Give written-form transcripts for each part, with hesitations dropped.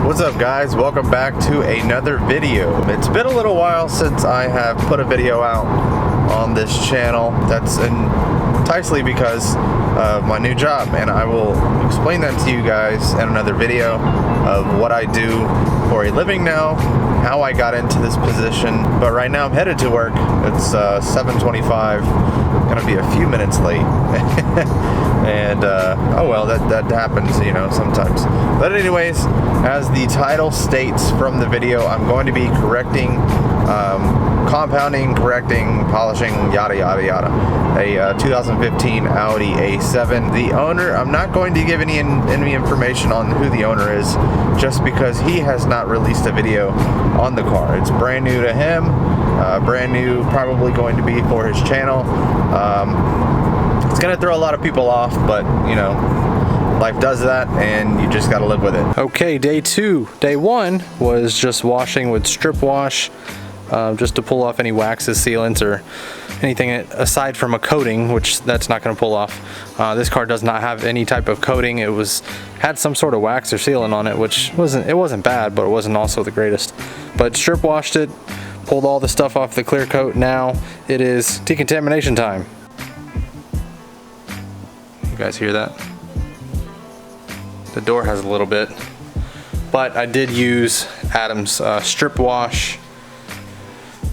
What's up guys, welcome back to another video. It's been a little while since I have put a video out on this channel. That's entirely because of my new job, and I will explain that to you guys in another video of what I do for a living now, how I got into this position. But right now I'm headed to work. It's 7:25, gonna be a few minutes late. And oh well, that happens, you know, sometimes. But anyways, as the title states from the video, I'm going to be correcting, compounding, correcting, polishing, yada yada yada, a 2015 Audi A7. The owner, I'm not going to give any information on who the owner is, just because he has not released a video on the car. It's brand new to him, brand new probably going to be for his channel. It's gonna throw a lot of people off, but you know, life does that and you just gotta live with it. Okay, day two. Day one was just washing with strip wash, just to pull off any waxes, sealants, or anything aside from a coating, which that's not gonna pull off. This car does not have any type of coating. It had some sort of wax or sealant on it, which wasn't bad, but it wasn't also the greatest. But strip washed it, pulled all the stuff off the clear coat. Now it is decontamination time. You guys hear that? The door has a little bit, but I did use Adam's strip wash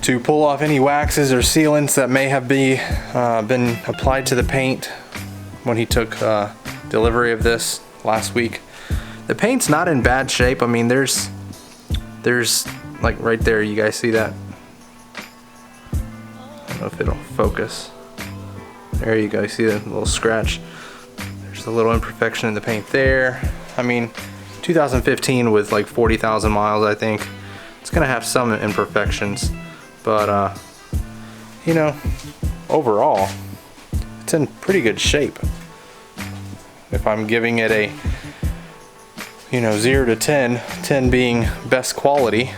to pull off any waxes or sealants that may have been applied to the paint when he took delivery of this last week. The paint's not in bad shape. I mean, there's like right there, you guys see that? I don't know if it'll focus. There you go, you see that little scratch? There's a little imperfection in the paint there. I mean, 2015 with like 40,000 miles, I think. It's gonna have some imperfections, but you know, overall, it's in pretty good shape. If I'm giving it a, you know, 0 to 10, 10 being best quality,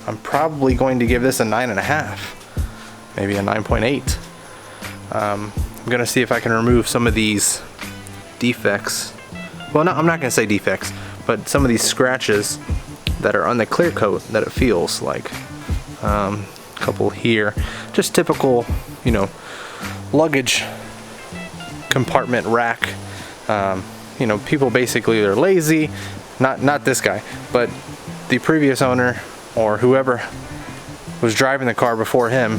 I'm probably going to give this a 9.5, maybe a 9.8. I'm gonna see if I can remove some of these defects. Well, no, I'm not gonna say defects, but some of these scratches that are on the clear coat that it feels like. A couple here, just typical, you know, luggage compartment rack. You know, people basically, they're lazy. Not this guy, but the previous owner or whoever was driving the car before him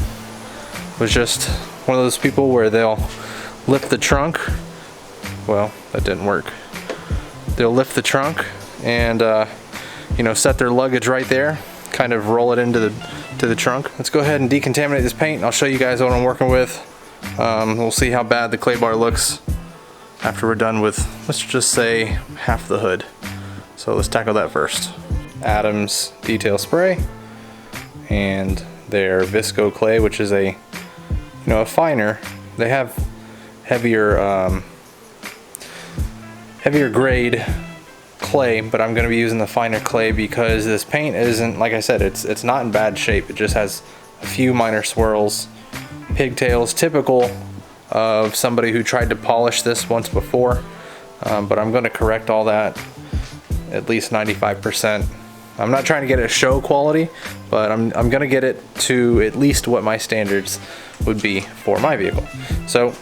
was just one of those people where they'll lift the trunk. Well, that didn't work. They'll lift the trunk and you know, set their luggage right there, kind of roll it into the trunk. Let's go ahead and decontaminate this paint. I'll show you guys what I'm working with. We'll see how bad the clay bar looks after we're done with, let's just say, half the hood. So let's tackle that first. Adam's detail spray and their Visco Clay, which is a, you know, a finer. They have heavier grade clay, but I'm going to be using the finer clay because this paint isn't, like I said, it's not in bad shape. It just has a few minor swirls, pigtails, typical of somebody who tried to polish this once before. But I'm going to correct all that, at least 95%. I'm not trying to get it show quality, but I'm going to get it to at least what my standards would be for my vehicle. So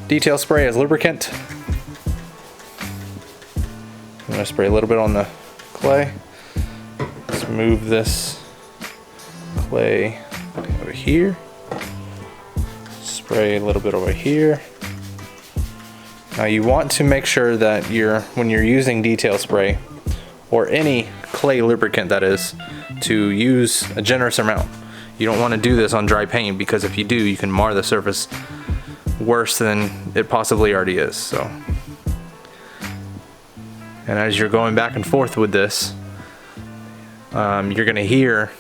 detail spray as lubricant. I'm going to spray a little bit on the clay. Let's move this clay over here. Spray a little bit over here. Now you want to make sure that when you're using detail spray, or any clay lubricant that is, to use a generous amount. You don't want to do this on dry paint, because if you do, you can mar the surface worse than it possibly already is. So. And as you're going back and forth with this, you're gonna hear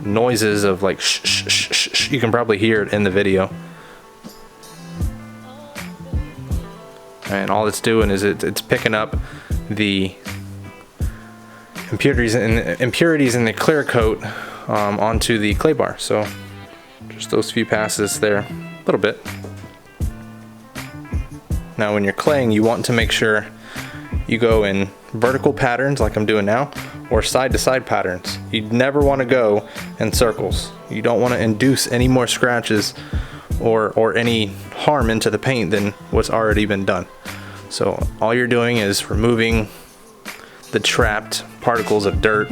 noises of like shh, shh, shh, shh, shh. You can probably hear it in the video. And all it's doing is it's picking up the impurities in the clear coat onto the clay bar. So just those few passes there, a little bit. Now when you're claying, you want to make sure you go in vertical patterns like I'm doing now, or side to side patterns. You never want to go in circles. You don't want to induce any more scratches or any harm into the paint than what's already been done. So all you're doing is removing the trapped particles of dirt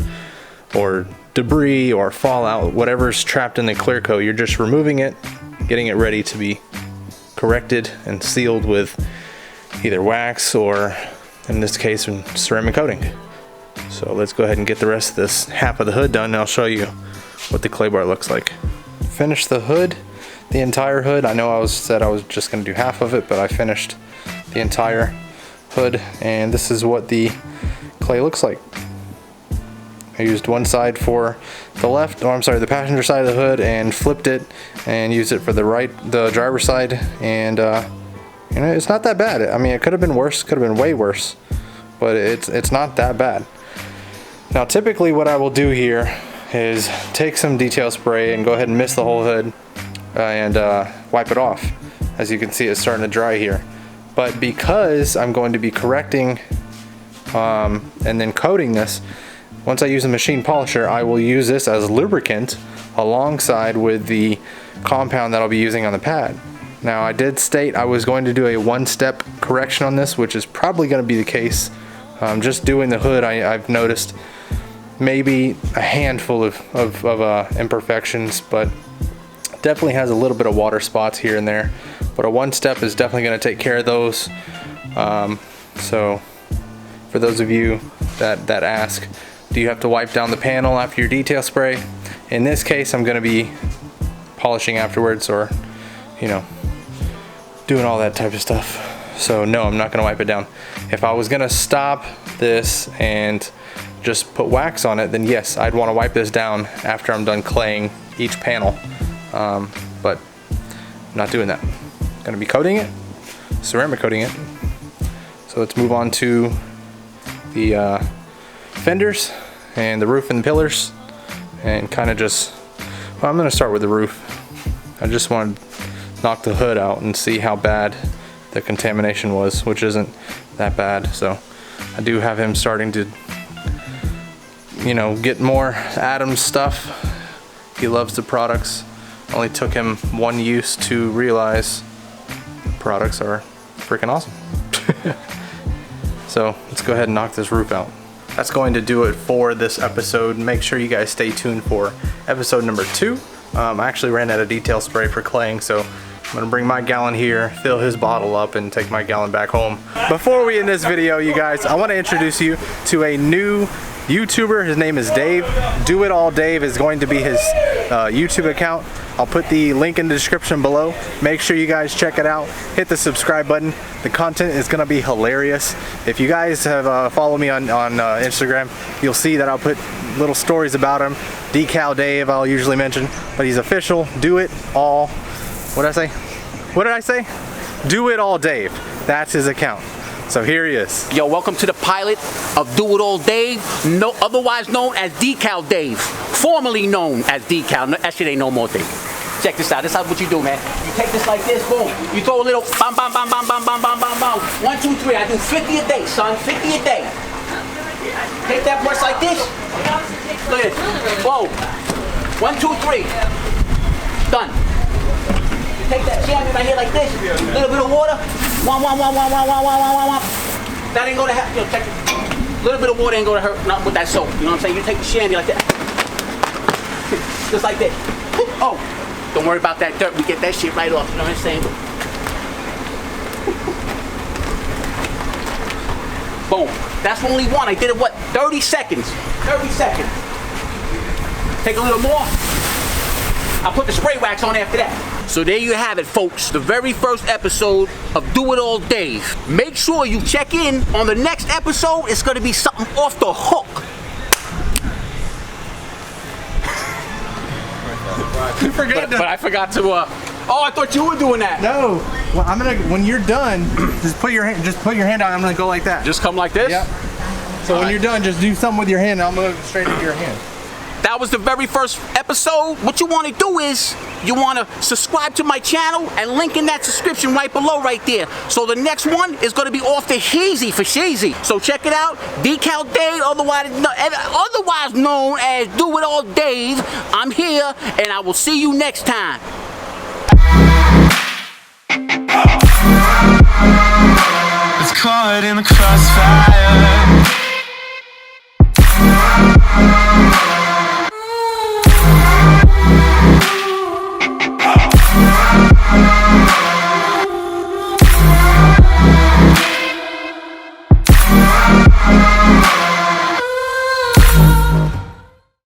or debris or fallout, whatever's trapped in the clear coat. You're just removing it, getting it ready to be corrected and sealed with either wax or, in this case, ceramic coating. So let's go ahead and get the rest of this half of the hood done, and I'll show you what the clay bar looks like. Finish the hood, the entire hood. I know I said I was just going to do half of it, but I finished the entire hood, and this is what the clay looks like. I used one side for the left, or I'm sorry, the passenger side of the hood, and flipped it and used it for the driver's side, and you know, it's not that bad. I mean, it could have been worse, could have been way worse, but it's not that bad. Now typically what I will do here is take some detail spray and go ahead and mist the whole hood and wipe it off. As you can see, it's starting to dry here. But because I'm going to be correcting and then coating this, once I use a machine polisher, I will use this as lubricant alongside with the compound that I'll be using on the pad. Now I did state I was going to do a one-step correction on this, which is probably going to be the case. Just doing the hood, I've noticed maybe a handful of imperfections, but definitely has a little bit of water spots here and there. But a one-step is definitely going to take care of those. So for those of you that ask, do you have to wipe down the panel after your detail spray? In this case, I'm going to be polishing afterwards, or, you know, doing all that type of stuff. So no, I'm not going to wipe it down. If I was going to stop this and just put wax on it, then yes, I'd want to wipe this down after I'm done claying each panel. But I'm not doing that. I'm going to be coating it, ceramic coating it. So let's move on to the fenders and the roof and the pillars, and kind of just, well, I'm going to start with the roof. I just want to knock the hood out and see how bad the contamination was, which isn't that bad. So I do have him starting to, you know, get more Adam's stuff. He loves the products. Only took him one use to realize the products are freaking awesome. So let's go ahead and knock this roof out. That's going to do it for this episode. Make sure you guys stay tuned for episode number 2. I actually ran out of detail spray for claying, so I'm gonna bring my gallon here, fill his bottle up, and take my gallon back home. Before we end this video, you guys, I want to introduce you to a new YouTuber. His name is Dave. Do It All Dave is going to be his YouTube account. I'll put the link in the description below. Make sure you guys check it out. Hit the subscribe button. The content is gonna be hilarious. If you guys have followed me on Instagram, you'll see that I'll put little stories about him. Decal Dave, I'll usually mention, but he's official. Do It All. What did I say? What did I say? Do It All Dave. That's his account. So here he is. Yo, welcome to the pilot of Do It All Dave, otherwise known as Decal Dave, formerly known as Decal. That shit ain't no more thing. Check this out. This is what you do, man. You take this like this, boom. You throw a little bam, bam, bam, bam, bam, bam, bam, bam, bam. 1, 2, 3. I do 50 a day, son. 50 a day. Take that brush like this. Look at this. Whoa. 1, 2, 3. Done. You take that chamois right here like this. A little bit of water. One. That ain't gonna happen. Yo, check it. A little bit of water ain't gonna hurt. Not with that soap. You know what I'm saying? You take the shandy like that. Just like that. Oh. Don't worry about that dirt. We get that shit right off. You know what I'm saying? Boom. That's only one. I did it, what, 30 seconds. 30 seconds. Take a little more. I'll put the spray wax on after that. So there you have it, folks. The very first episode of Do It All Dave. Make sure you check in on the next episode. It's going to be something off the hook. You forgot but I forgot to, oh, I thought you were doing that. No. Well, I'm gonna, when you're done, just put your hand out. I'm gonna go like that. Just come like this? Yep. So when you're done, just do something with your hand. I'll move straight into your hand. that was the very first episode. What you want to do is you want to subscribe to my channel and link in that subscription right below right there. So the next one is going to be off the Heezy for Sheezy. So check it out. Decal Dave, otherwise known as Do It All Dave. I'm here and I will see you next time. It's caught in the crossfire.